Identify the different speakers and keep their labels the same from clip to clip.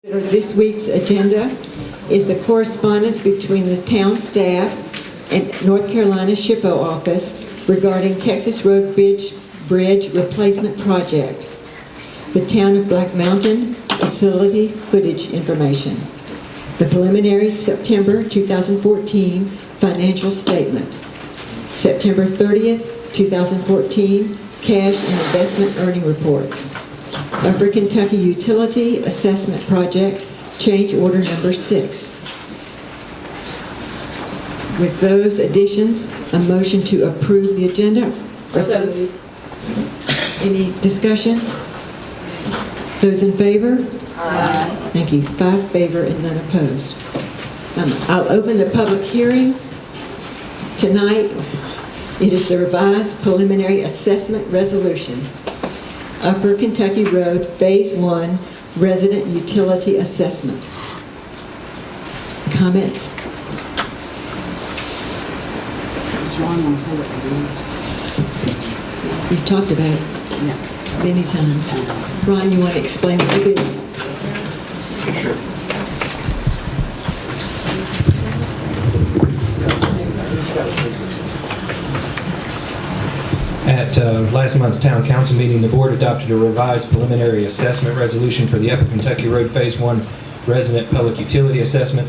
Speaker 1: This week's agenda is the correspondence between the town staff and North Carolina SHPO office regarding Texas Road Bridge Replacement Project. The Town of Black Mountain facility footage information. The preliminary September 2014 financial statement. September 30th, 2014 cash and investment earning reports. Upper Kentucky Utility Assessment Project, change order number 6. With those additions, a motion to approve the agenda. Any discussion? Those in favor? Aye. Thank you. 5 favor and none opposed. I'll open the public hearing. Tonight, it is the revised preliminary assessment resolution. Upper Kentucky Road Phase 1 Resident Utility Assessment. Comments?
Speaker 2: John wants to say what it is.
Speaker 1: We've talked about it
Speaker 2: Yes.
Speaker 1: many times. Ron, you want to explain what it is?
Speaker 3: Sure. At last month's town council meeting, the board adopted a revised preliminary assessment resolution for the Upper Kentucky Road Phase 1 Resident Public Utility Assessment.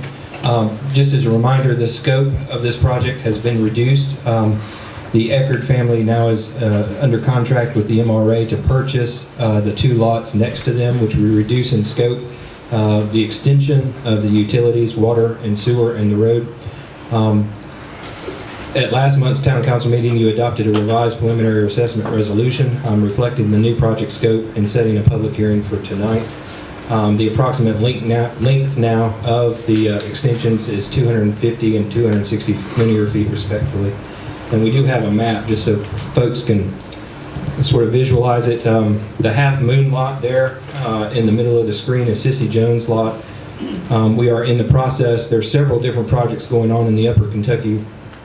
Speaker 3: Just as a reminder, the scope of this project has been reduced. The Eckerd family now is under contract with the MRA to purchase the 2 lots next to them, which we reduce in scope. The extension of the utilities, water and sewer, and the road. At last month's town council meeting, you adopted a revised preliminary assessment resolution reflecting the new project scope and setting a public hearing for tonight. The approximate length now of the extensions is 250 and 260 linear feet respectively. And we do have a map just so folks can sort of visualize it. The half moon lot there in the middle of the screen is Sissy Jones lot. We are in the process. There's several different projects going on in the Upper Kentucky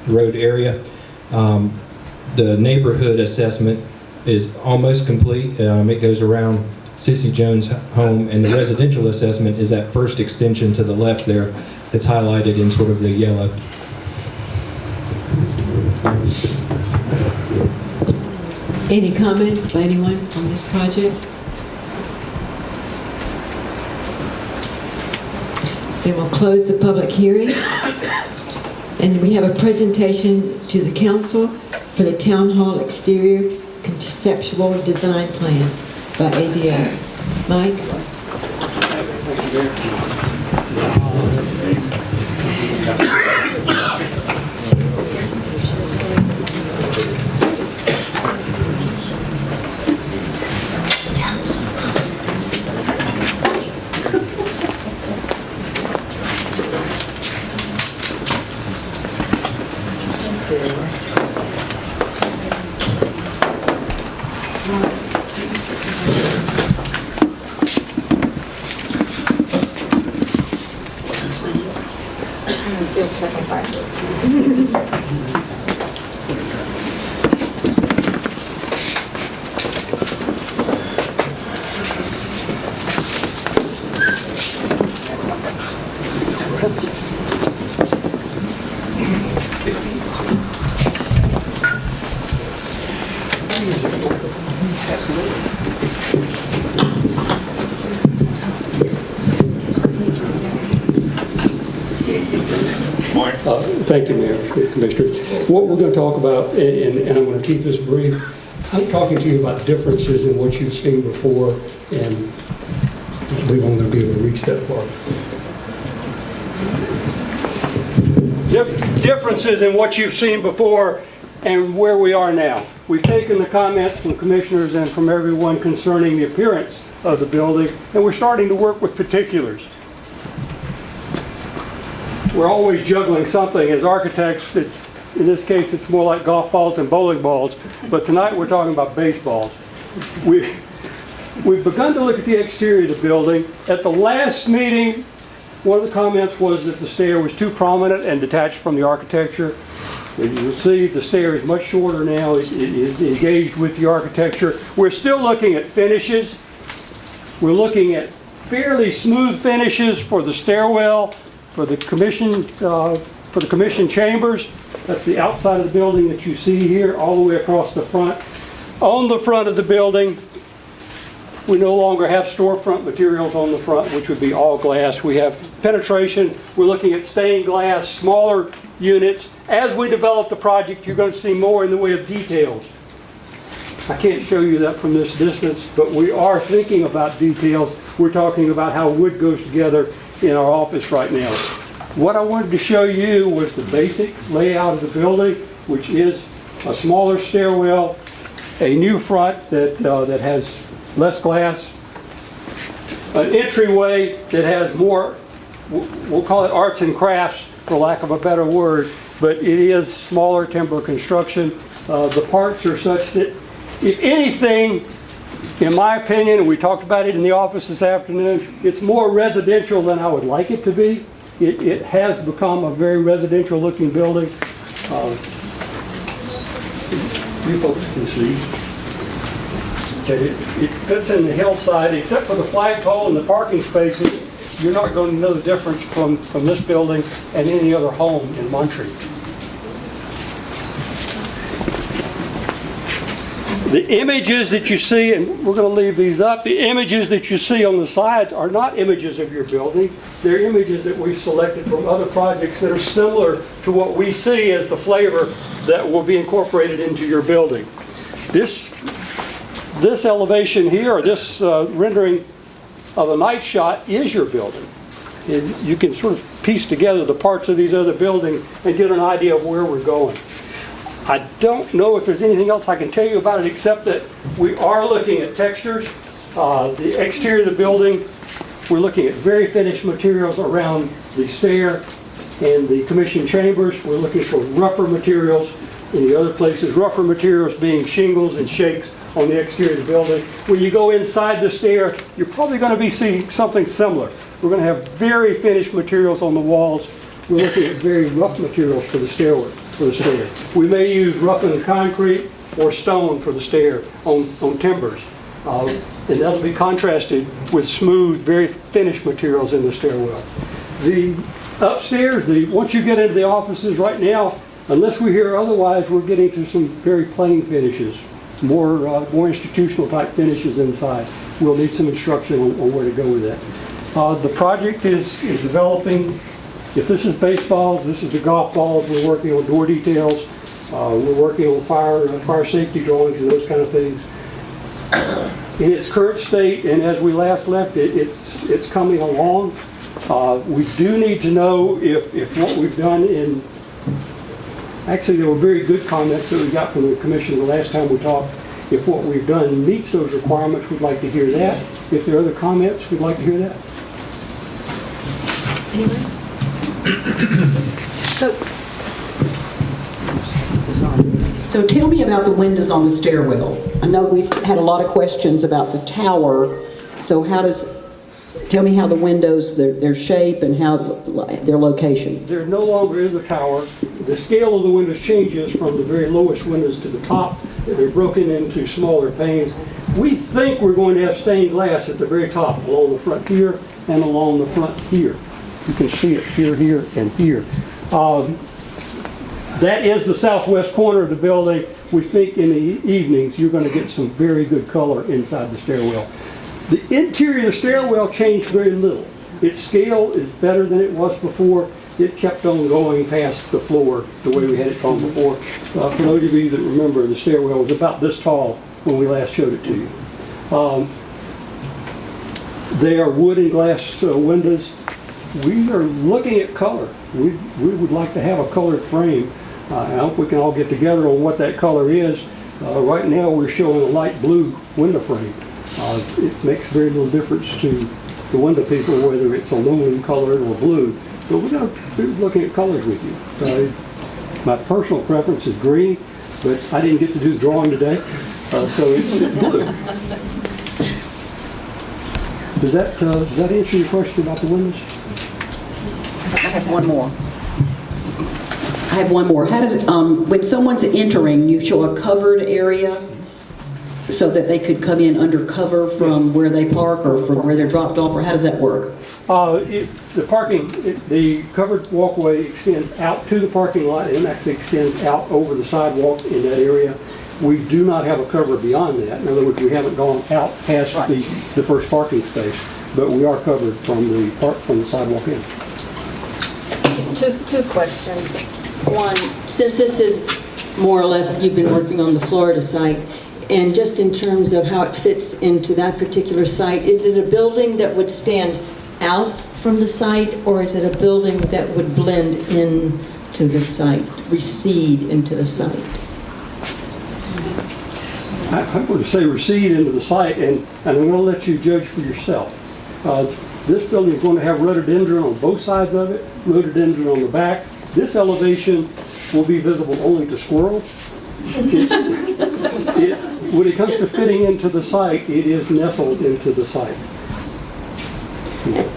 Speaker 3: Road area. The neighborhood assessment is almost complete. It goes around Sissy Jones' home, and the residential assessment is that first extension to the left there that's highlighted in sort of the yellow.
Speaker 1: Any comments by anyone on this project? Then we'll close the public hearing. And we have a presentation to the council for the Town Hall exterior conceptual design plan by ADS. Mike?
Speaker 4: Thank you, Mayor, Commissioner. What we're going to talk about, and I'm going to keep this brief, I'm talking to you about differences in what you've seen before, and I believe I'm going to be able to reach that far. Differences in what you've seen before and where we are now. We've taken the comments from commissioners and from everyone concerning the appearance of the building, and we're starting to work with particulars. We're always juggling something. As architects, in this case, it's more like golf balls and bowling balls, but tonight we're talking about baseballs. We've begun to look at the exterior of the building. At the last meeting, one of the comments was that the stair was too prominent and detached from the architecture. You'll see the stair is much shorter now. It is engaged with the architecture. We're still looking at finishes. We're looking at fairly smooth finishes for the stairwell, for the commission chambers. That's the outside of the building that you see here, all the way across the front. On the front of the building, we no longer have storefront materials on the front, which would be all glass. We have penetration. We're looking at stained glass, smaller units. As we develop the project, you're going to see more in the way of details. I can't show you that from this distance, but we are thinking about details. We're talking about how wood goes together in our office right now. What I wanted to show you was the basic layout of the building, which is a smaller stairwell, a new front that has less glass, an entryway that has more, we'll call it arts and crafts for lack of a better word, but it is smaller timber construction. The parts are such that, if anything, in my opinion, and we talked about it in the office this afternoon, it's more residential than I would like it to be. It has become a very residential looking building. You folks can see. It fits in the hillside, except for the flagpole and the parking spaces. You're not going to know the difference from this building and any other home in Montreat. The images that you see, and we're going to leave these up, the images that you see on the sides are not images of your building. They're images that we've selected from other projects that are similar to what we see as the flavor that will be incorporated into your building. This elevation here, or this rendering of a night shot, is your building. You can sort of piece together the parts of these other buildings and get an idea of where we're going. I don't know if there's anything else I can tell you about it except that we are looking at textures. The exterior of the building, we're looking at very finished materials around the stair and the commission chambers. We're looking for rougher materials in the other places, rougher materials being shingles and shakes on the exterior of the building. When you go inside the stair, you're probably going to be seeing something similar. We're going to have very finished materials on the walls. We're looking at very rough materials for the stairway. We may use roughened concrete or stone for the stair on timbers. And that'll be contrasted with smooth, very finished materials in the stairwell. The upstairs, once you get into the offices right now, unless we hear otherwise, we're getting to some very plain finishes, more institutional type finishes inside. We'll need some instruction on where to go with that. The project is developing. If this is baseballs, this is the golf balls. We're working on door details. We're working on fire safety drawings and those kind of things. In its current state, and as we last left it, it's coming along. We do need to know if what we've done in, actually there were very good comments that we got from the commission the last time we talked. If what we've done meets those requirements, we'd like to hear that. If there are other comments, we'd like to hear that.
Speaker 1: Anyway?
Speaker 2: So tell me about the windows on the stairwell. I know we've had a lot of questions about the tower. So tell me how the windows, their shape and how their location.
Speaker 4: There no longer is a tower. The scale of the windows changes from the very lowest windows to the top. They're broken into smaller panes. We think we're going to have stained glass at the very top, along the front here and along the front here. You can see it here, here, and here. That is the southwest corner of the building. We think in the evenings you're going to get some very good color inside the stairwell. The interior of the stairwell changed very little. Its scale is better than it was before. It kept on going past the floor the way we had it on before. For those of you that remember, the stairwell was about this tall when we last showed it to you. They are wood and glass windows. We are looking at color. We would like to have a colored frame. I hope we can all get together on what that color is. Right now we're showing a light blue window frame. It makes very little difference to the window people whether it's aluminum colored or blue. So we're going to be looking at colors with you. My personal preference is green, but I didn't get to do the drawing today, so it's blue. Does that answer your question about the windows?
Speaker 2: I have one more. How does when someone's entering, you show a covered area? so that they could come in undercover from where they park or from where they're dropped off, or how does that work?
Speaker 4: The covered walkway extends out to the parking lot and actually extends out over the sidewalk in that area. We do not have a cover beyond that. In other words, we haven't gone out past the first parking space, but we are covered from the sidewalk in.
Speaker 5: Two questions. One, since this is more or less, you've been working on the Florida site, and just in terms of how it fits into that particular site, is it a building that would stand out from the site, or is it a building that would blend in to the site, recede into the site?
Speaker 4: I'm going to say recede into the site, and I'm going to let you judge for yourself. This building is going to have rhododendron on both sides of it, rhododendron on the back. This elevation will be visible only to squirrels. When it comes to fitting into the site, it is nestled into the site.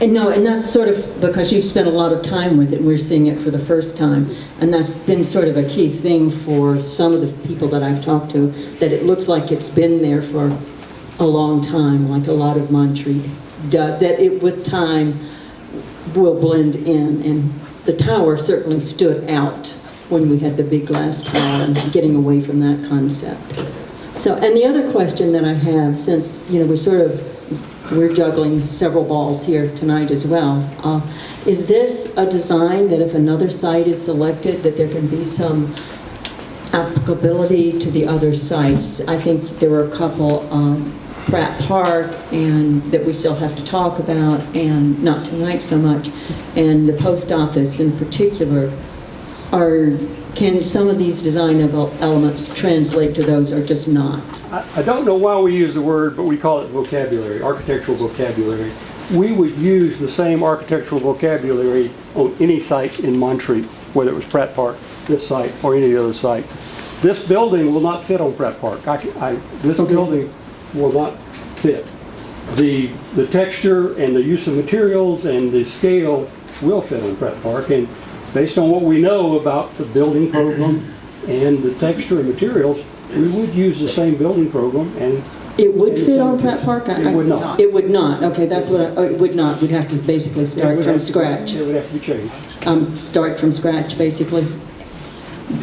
Speaker 5: And no, and that's sort of because you've spent a lot of time with it, and we're seeing it for the first time, and that's been sort of a key thing for some of the people that I've talked to, that it looks like it's been there for a long time, like a lot of Montreat does, that it with time will blend in, and the tower certainly stood out when we had the big glass tower and getting away from that concept. So, and the other question that I have, since, we're juggling several balls here tonight as well, is this a design that if another site is selected, that there can be some applicability to the other sites? I think there were a couple, Pratt Park, and that we still have to talk about, and not tonight so much, and the post office in particular. Can some of these design elements translate to those, or just not?
Speaker 4: I don't know why we use the word, but we call it vocabulary, architectural vocabulary. We would use the same architectural vocabulary on any site in Montreat, whether it was Pratt Park, this site, or any of the other sites. This building will not fit on Pratt Park. This building will not fit. The texture and the use of materials and the scale will fit on Pratt Park, and based on what we know about the building program and the texture and materials, we would use the same building program. And
Speaker 5: it would fit on Pratt Park?
Speaker 4: It would not.
Speaker 5: It would not. Okay, that's what it would not. We'd have to basically start from scratch.
Speaker 4: It would have to be changed.
Speaker 5: Start from scratch, basically.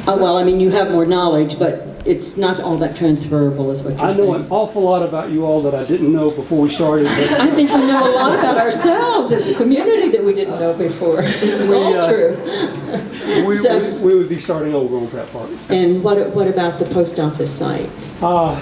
Speaker 5: Well, I mean, you have more knowledge, but it's not all that transferable, is what you're saying.
Speaker 4: I know an awful lot about you all that I didn't know before we started.
Speaker 5: I think we know a lot about ourselves as a community that we didn't know before. It's all true.
Speaker 4: We would be starting over on Pratt Park.
Speaker 5: And what about the post office site?
Speaker 4: On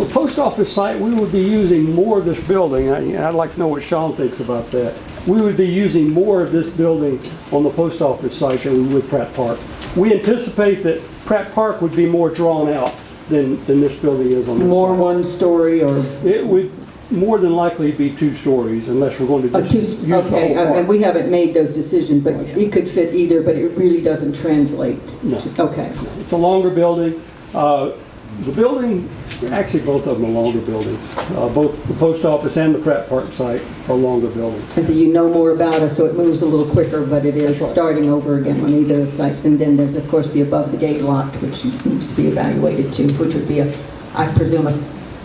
Speaker 4: the post office site, we would be using more of this building. I'd like to know what Sean thinks about that. We would be using more of this building on the post office site than we would Pratt Park. We anticipate that Pratt Park would be more drawn out than this building is on this
Speaker 5: More
Speaker 4: site.
Speaker 5: one story, or?
Speaker 4: It would more than likely be 2 stories unless we're going to just use the whole
Speaker 5: Okay,
Speaker 4: park.
Speaker 5: and we haven't made those decisions, but it could fit either, but it really doesn't translate.
Speaker 4: No.
Speaker 5: Okay.
Speaker 4: It's a longer building. The building, actually both of them are longer buildings. Both the post office and the Pratt Park site are longer buildings.
Speaker 5: And so you know more about us, so it moves a little quicker, but it is
Speaker 4: That's right.
Speaker 5: starting over again on either of the sites. And then there's, of course, the above the gate lot, which needs to be evaluated too, which would be I presume,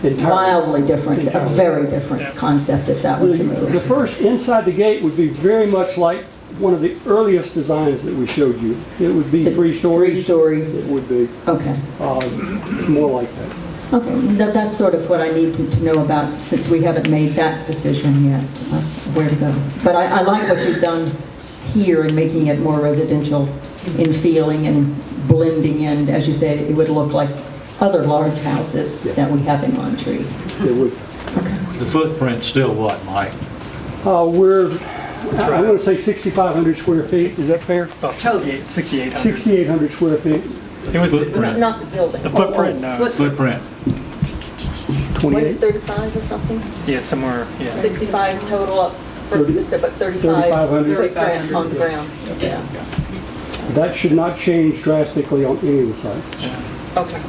Speaker 5: wildly different, a very different concept if that were to move.
Speaker 4: The first inside the gate would be very much like one of the earliest designs that we showed you. It would be 3 stories.
Speaker 5: 3 stories.
Speaker 4: It would be
Speaker 5: Okay.
Speaker 4: more like that.
Speaker 5: Okay, that's sort of what I need to know about, since we haven't made that decision yet, where to go. But I like what you've done here in making it more residential in feeling and blending in. As you said, it would look like other large houses that we have in Montreat.
Speaker 4: It would.
Speaker 6: The footprint's still what, Mike?
Speaker 4: I'm going to say 6,500 square feet. Is that fair?
Speaker 7: About 6,800.
Speaker 4: 6,800 square feet.
Speaker 7: It was
Speaker 6: Footprint.
Speaker 5: Not the building.
Speaker 7: the footprint, no.
Speaker 6: Footprint.
Speaker 4: 28.
Speaker 5: 35 or something?
Speaker 7: Yeah, somewhere, yeah.
Speaker 5: 65 total up, but 35
Speaker 4: 3,500.
Speaker 5: footprint on the ground. Yeah.
Speaker 4: That should not change drastically on any of the sites.
Speaker 5: Okay.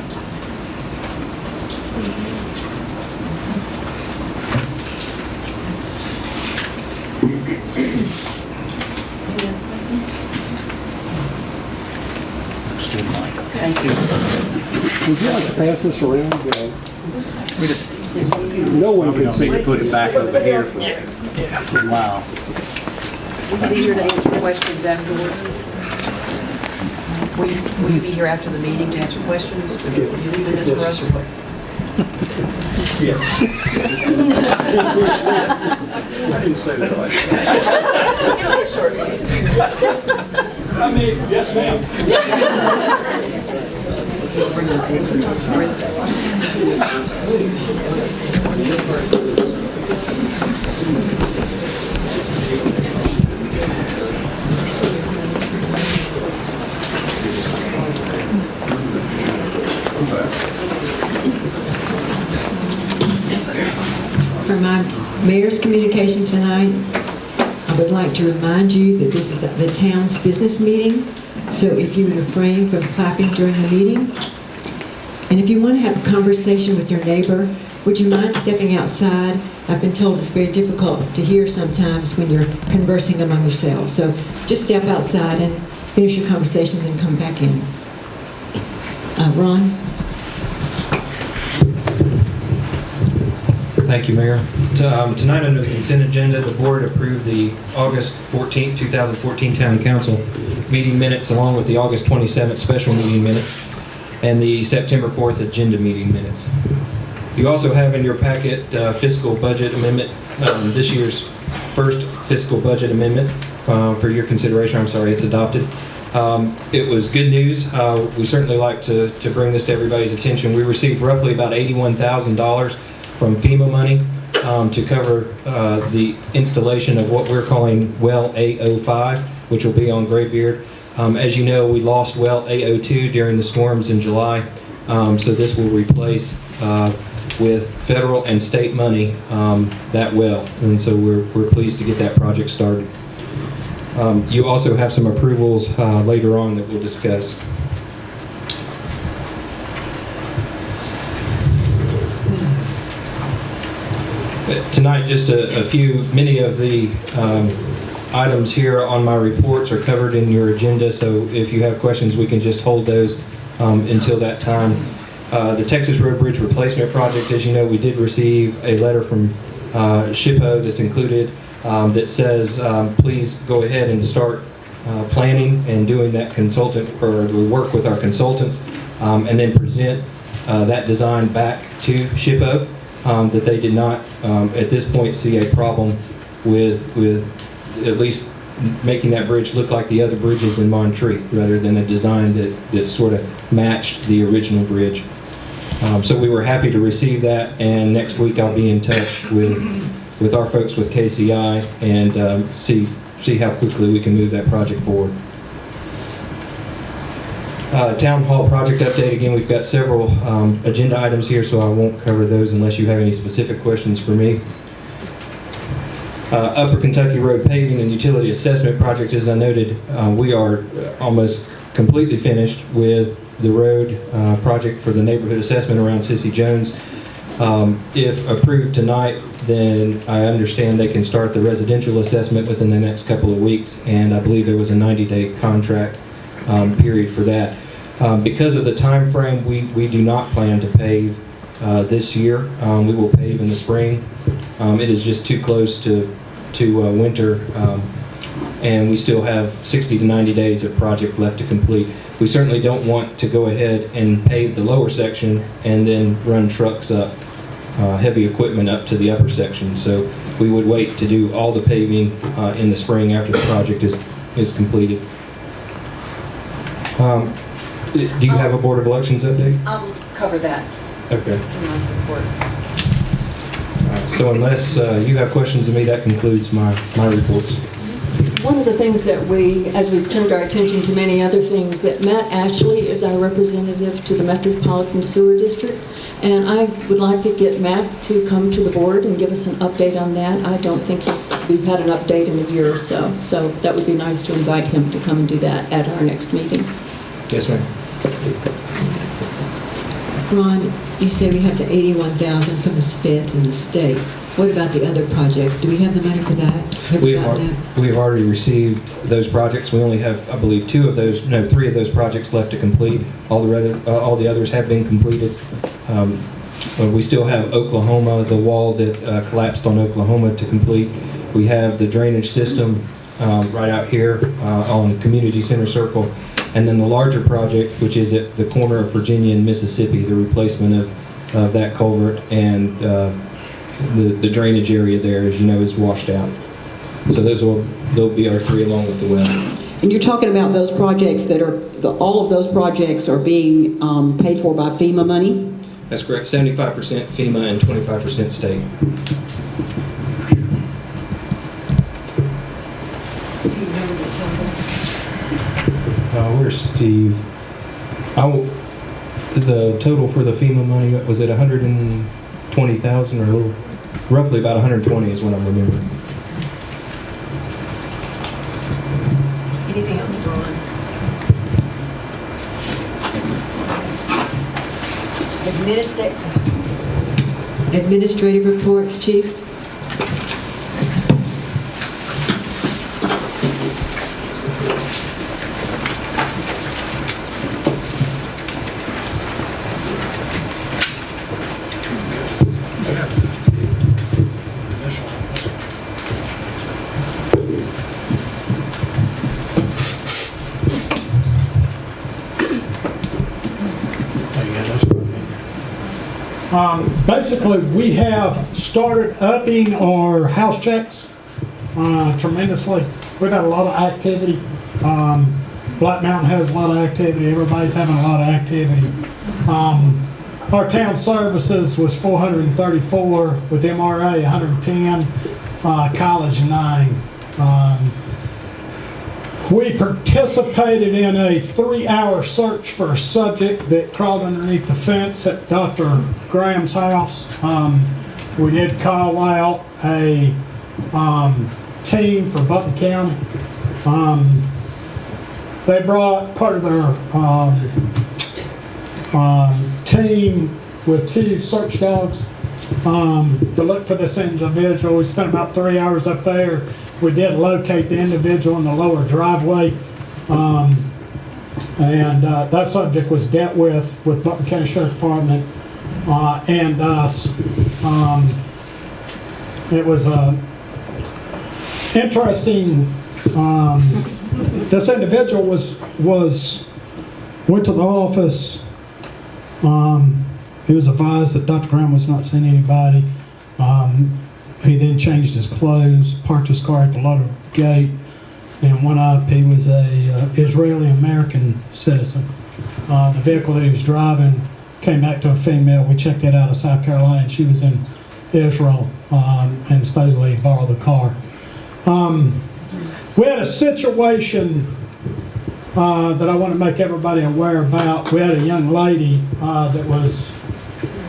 Speaker 6: That's good, Mike.
Speaker 5: Thank you.
Speaker 4: Would you like to pass this around?
Speaker 7: We just,
Speaker 4: No one
Speaker 6: We
Speaker 4: can
Speaker 6: don't need
Speaker 4: see
Speaker 6: to put it back over here for a while.
Speaker 8: Will you be here to answer questions afterward? Will you be here after the meeting to answer questions? Are you leaving this for us or what?
Speaker 4: Yes. I didn't say that like
Speaker 8: It'll be a short meeting.
Speaker 4: I mean, yes, ma'am.
Speaker 8: Bring the prints.
Speaker 1: For my mayor's communication tonight, I would like to remind you that this is the town's business meeting, so if you would refrain from clapping during the meeting. And if you want to have a conversation with your neighbor, would you mind stepping outside? I've been told it's very difficult to hear sometimes when you're conversing among yourselves. So just step outside and finish your conversations and come back in. Ron?
Speaker 3: Thank you, Mayor. Tonight, under the consent agenda, the board approved the August 14th, 2014 Town Council meeting minutes, along with the August 27th special meeting minutes and the September 4th agenda meeting minutes. You also have in your packet fiscal budget amendment, this year's first fiscal budget amendment for your consideration. I'm sorry, it's adopted. It was good news. We certainly like to bring this to everybody's attention. We received roughly about $81,000 from FEMA money to cover the installation of what we're calling well A05, which will be on Graybeard. As you know, we lost well A02 during the storms in July, so this will replace with federal and state money that well, and so we're pleased to get that project started. You also have some approvals later on that we'll discuss. Tonight, just many of the items here on my reports are covered in your agenda, so if you have questions, we can just hold those until that time. The Texas Road Bridge Replacement Project, as you know, we did receive a letter from SHPO that's included that says, please go ahead and start planning and doing that consultant, or work with our consultants, and then present that design back to SHPO. That they did not, at this point, see a problem with at least making that bridge look like the other bridges in Montreat, rather than a design that sort of matched the original bridge. So we were happy to receive that, and next week I'll be in touch with our folks with KCI and see how quickly we can move that project forward. Town Hall project update. Again, we've got several agenda items here, so I won't cover those unless you have any specific questions for me. Upper Kentucky Road paving and utility assessment project, as I noted, we are almost completely finished with the road project for the neighborhood assessment around Sissy Jones. If approved tonight, then I understand they can start the residential assessment within the next couple of weeks, and I believe there was a 90-day contract period for that. Because of the time frame, we do not plan to pave this year. We will pave in the spring. It is just too close to winter, and we still have 60 to 90 days of project left to complete. We certainly don't want to go ahead and pave the lower section and then run trucks up, heavy equipment up to the upper section. So we would wait to do all the paving in the spring after the project is completed. Do you have a Board of Elections update?
Speaker 8: I'll cover that
Speaker 3: Okay.
Speaker 8: in my report.
Speaker 3: So unless you have questions of me, that concludes my reports.
Speaker 5: One of the things that as we've turned our attention to many other things, that Matt Ashley is our representative to the Metropolitan Sewer District, and I would like to get Matt to come to the board and give us an update on that. I don't think we've had an update in a year or so, so that would be nice to invite him to come and do that at our next meeting.
Speaker 3: Yes, ma'am.
Speaker 1: Ron, you say we have the $81,000 from the feds and the state. What about the other projects? Do we have the money for that? Have
Speaker 3: We
Speaker 1: gotten that?
Speaker 3: have already received those projects. We only have, I believe, three of those projects left to complete. All the others have been completed. But we still have Oklahoma, the wall that collapsed on Oklahoma to complete. We have the drainage system right out here on Community Center Circle. And then the larger project, which is at the corner of Virginia and Mississippi, the replacement of that culvert and the drainage area there, as you know, is washed out. So they'll be our three along with the well.
Speaker 2: And you're talking about those projects that are, all of those projects are being paid for by FEMA money?
Speaker 3: That's correct. 75% FEMA and 25% state.
Speaker 8: Do you remember the total?
Speaker 3: Where's Steve? The total for the FEMA money, was it 120,000 or a little? Roughly about 120 is what I'm remembering.
Speaker 8: Anything else, Ron?
Speaker 1: Administrative reports, Chief?
Speaker 9: Basically, we have started upping our house checks tremendously. We've had a lot of activity. Black Mountain has a lot of activity. Everybody's having a lot of activity. Our town services was 434 with MRA 110, college 9. We participated in a 3-hour search for a subject that crawled underneath the fence at Dr. Graham's house. We did call out a team for Button County. They brought part of their team with 2 search dogs to look for this individual. We spent about 3 hours up there. We did locate the individual in the lower driveway, and that subject was dealt with Button County Sheriff's Department and us. It was interesting. This individual went to the office. He was advised that Dr. Graham was not seeing anybody. He then changed his clothes, parked his car at the loaded gate, and went up. He was a Israeli-American citizen. The vehicle that he was driving came back to a female. We checked it out of South Carolina, and she was in Israel, and supposedly he borrowed the car. We had a situation that I want to make everybody aware about. We had a young lady that was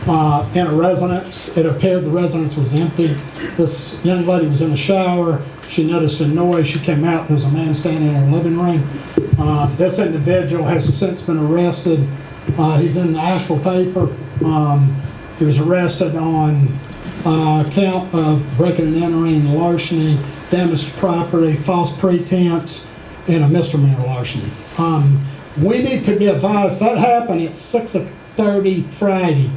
Speaker 9: in a residence. It appeared the residence was empty. This young lady was in the shower. She noticed a noise. She came out. There's a man standing in her living room. This individual has since been arrested. He's in the Asheville paper. He was arrested on count of breaking and entering, larceny, damage to property, false pretense, and a misdemeanor larceny. We need to be advised that happened at 6:30 Friday.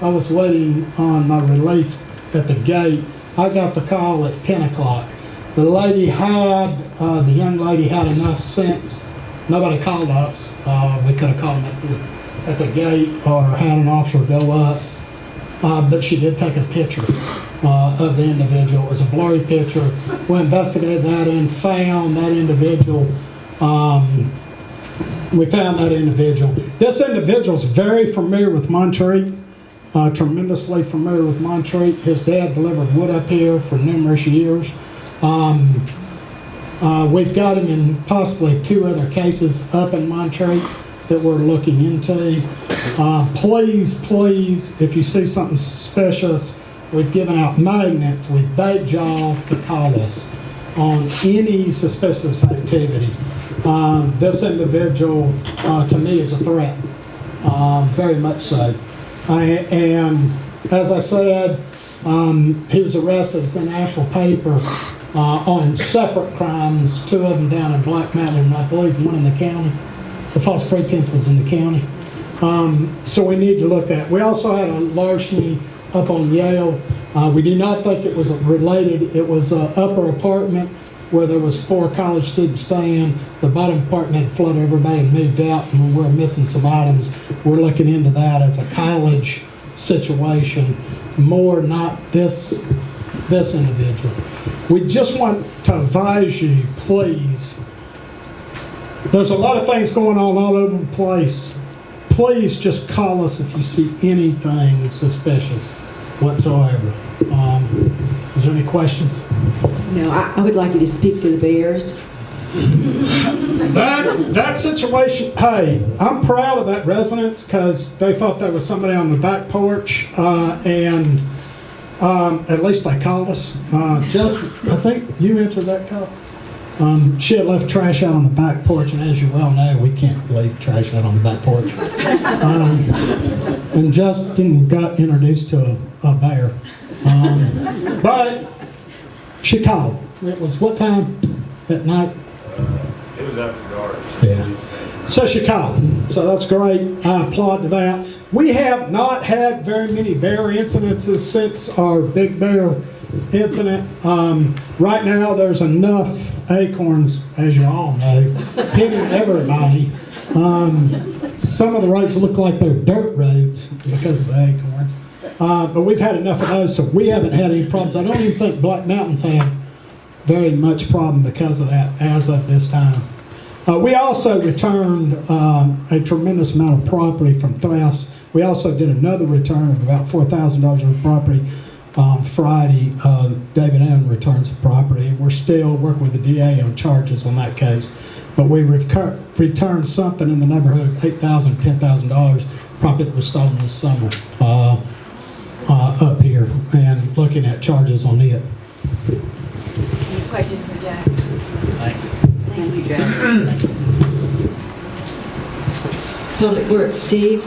Speaker 9: I was waiting on my relief at the gate. I got the call at 10 o'clock. The young lady had enough sense. Nobody called us. We could have called them at the gate or had an officer go up. But she did take a picture of the individual. It was a blurry picture. We investigated that and found that individual. We found that individual. This individual is very familiar with Montreat. Tremendously familiar with Montreat. His dad delivered wood up here for numerous years. We've got him in possibly 2 other cases up in Montreat that we're looking into. Please, if you see something suspicious, we've given out magnets. We beg y'all to call us on any suspicious activity. This individual, to me, is a threat. Very much so. And as I said, He was arrested, it's in the national paper, on separate crimes, 2 of them down in Black Mountain, and I believe 1 in the county. The false pretense was in the county. So we need to look at. We also had a larceny up on Yale. We do not think it was related. It was an upper apartment where there was 4 college students staying. The bottom apartment had flooded, everybody had moved out, and we're missing some items. We're looking into that as a college situation, more not this individual. We just want to advise you, please, there's a lot of things going on all over the place. Please just call us if you see anything suspicious whatsoever. Is there any questions?
Speaker 1: No, I would like you to speak to the Bears.
Speaker 9: That situation, hey, I'm proud of that residence because they thought there was somebody on the back porch, and at least they called us. Just, I think you answered that call. She had left trash out on the back porch, and as you well know, we can't leave trash out on the back porch. And Justin got introduced to a bear. But she called. It was what time at night?
Speaker 10: It was after dark.
Speaker 9: Yeah. So she called. So that's great. I applaud to that. We have not had very many bear incidences since our big bear incident. Right now, there's enough acorns, as you all know, hitting everybody. Some of the roads look like they're dirt roads because of the acorns. But we've had enough of those, so we haven't had any problems. I don't even think Black Mountain's had very much problem because of that as of this time. We also returned a tremendous amount of property from thefts. We also did another return of about $4,000 of property Friday. David Allen returns the property, and we're still working with the DA on charges on that case. But we returned something in the neighborhood of $8,000, $10,000 property that was stolen this summer up here, and looking at charges on it.
Speaker 11: Any questions for Jack?
Speaker 8: Thank you, Jack.
Speaker 1: Public Works, Steve?